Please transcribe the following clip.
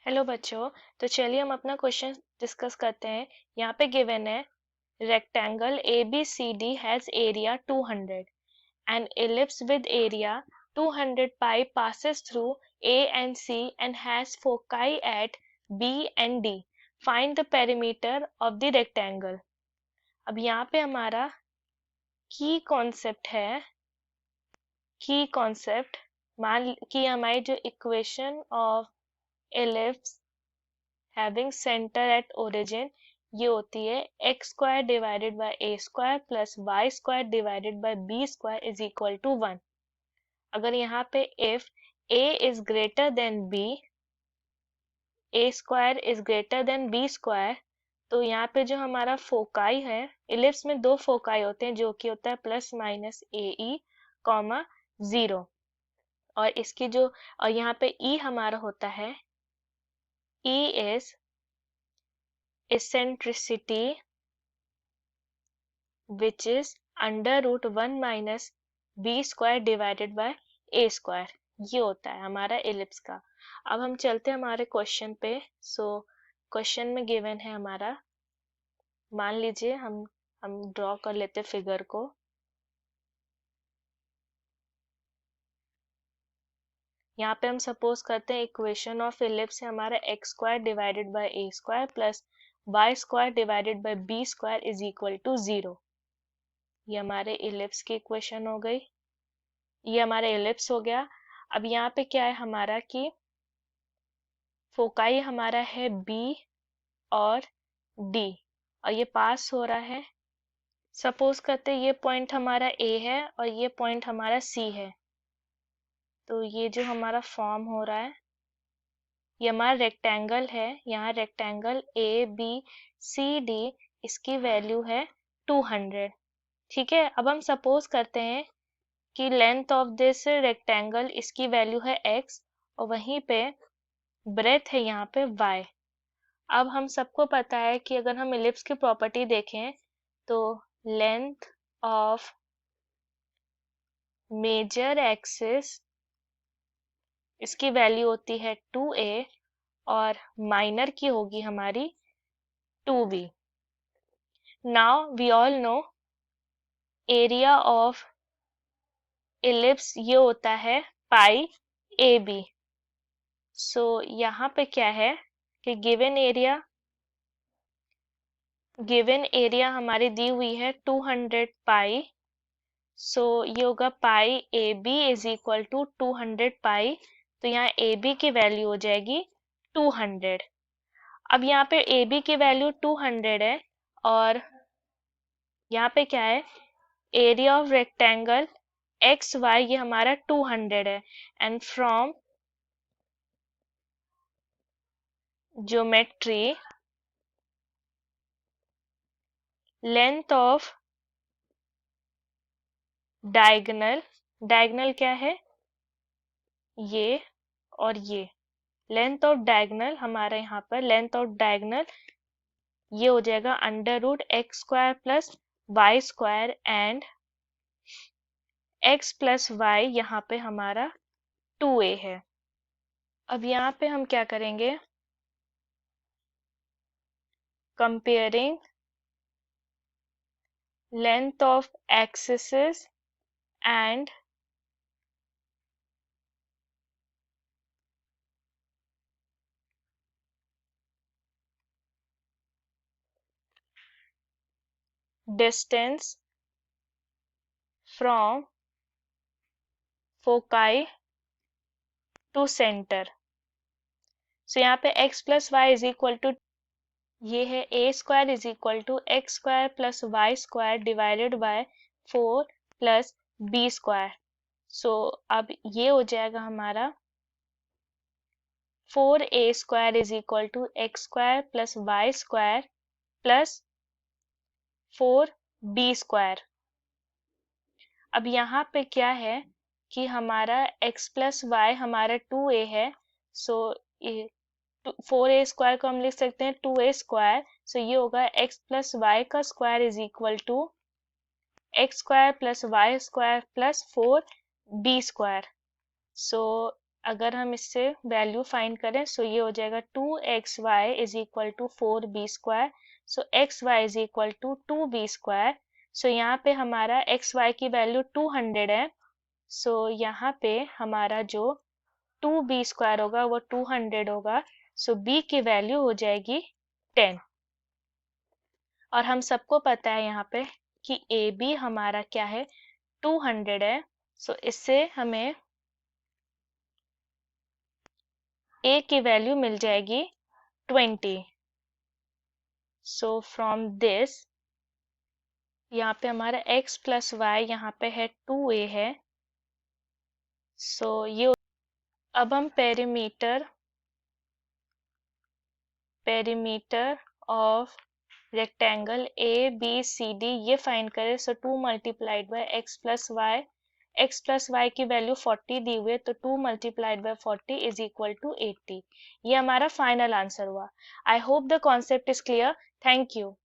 Hello बच्चों। तो चलिए हम अपना क्वेश्चन डिस्कस करते हैं। यहाँ पे गिवन है rectangle ABCD has area 200 and ellipse with area 200 pi passes through A and C and has foci at B and D. Find the perimeter of the rectangle. अब यहाँ पे हमारा की कॉन्सेप्ट मान कि हमारी जो equation of ellipse having center at origin ये होती है x square divided by a square plus y square divided by b square is equal to 1। अगर यहाँ पे if a is greater than b, a square is greater than b square, तो यहाँ पे जो हमारा फोकाई है, इलिप्स में दो फोकाई होते हैं जो कि होता है प्लस माइनस AE कॉमा 0, और इसकी जो और यहाँ पे E हमारा होता है E is eccentricity which is under root 1 minus b square divided by a square। ये होता है हमारा एलिप्स का। अब हम चलते हैं हमारे क्वेश्चन पे। क्वेश्चन में गिवन है हमारा, मान लीजिए हम ड्रॉ कर लेते फिगर को। यहाँ पे हम सपोज करते हैं इक्वेशन ऑफ एलिप्स है हमारा x square divided by a square plus y square divided by b square is equal to 0। ये हमारे एलिप्स की इक्वेशन हो गई, ये हमारा एलिप्स हो गया। अब यहाँ पे क्या है हमारा कि फोकाई हमारा है B और D और ये पास हो रहा है। सपोज करते ये पॉइंट हमारा A है और ये पॉइंट हमारा C है, तो ये जो हमारा फॉर्म हो रहा है ये हमारा रेक्टेंगल है। यहाँ रेक्टेंगल ABCD इसकी वैल्यू है 200। ठीक है, अब हम सपोज करते हैं कि लेंथ ऑफ दिस रेक्टेंगल इसकी वैल्यू है x और वहीं पे ब्रेथ है यहाँ पे y। अब हम सबको पता है कि अगर हम इलिप्स की प्रॉपर्टी देखें तो लेंथ ऑफ मेजर एक्सिस इसकी वैल्यू होती है 2a और माइनर की होगी हमारी 2b। Now we all know area of ellipse ये होता है पाई AB। सो यहाँ पे क्या है कि गिवन एरिया हमारी दी हुई है 200 पाई। सो ये होगा पाई AB इज इक्वल टू 200 पाई, तो यहाँ AB की वैल्यू हो जाएगी 200। अब यहाँ पे AB की वैल्यू 200 है और यहाँ पे क्या है एरिया ऑफ रेक्टेंगल XY ये हमारा 200 है and from geometry length of diagonal क्या है ये और ये, लेंथ ऑफ डायगोनल हमारे यहाँ पर लेंथ ऑफ डायगोनल ये हो जाएगा under root x square plus Y square and x plus y यहाँ पे हमारा 2a है। अब यहाँ पे हम क्या करेंगे, comparing length of axis and distance from foci to center। So यहाँ पे x plus Y is equal to ये है a square is equal to X square plus Y square divided by 4 plus b square. So अब ये हो जाएगा हमारा 4a square is equal to X square plus Y square plus 4b square. अब यहाँ पे क्या है कि हमारा x प्लस वाई हमारा 2a है, सो 4a स्क्वायर को हम लिख सकते हैं 2a स्क्वायर। सो ये होगा x प्लस वाई का square is equal to X square plus Y square plus 4b square. So अगर हम इससे वैल्यू फाइंड करें सो ये हो जाएगा 2xy is equal to 4b²। So xy is equal to 2b²। So यहाँ पे हमारा xy की वैल्यू 200 है। सो यहाँ पे हमारा जो 2b² होगा वो 200 होगा। सो b की वैल्यू हो जाएगी 10। और हम सबको पता है यहाँ पे कि ए बी हमारा क्या है, 200 है। सो इससे हमें ए की वैल्यू मिल जाएगी 20। सो फ्रॉम दिस यहाँ पे हमारा x प्लस वाई यहाँ पे है 2a है। सो ये अब हम perimeter of rectangle A B C D ये फाइंड करें। So 2 multiplied by x plus y की वैल्यू 40 दी हुई है, तो 2 multiplied by 40 is equal to 80। ये हमारा फाइनल आंसर हुआ। I hope the concept is clear. Thank you.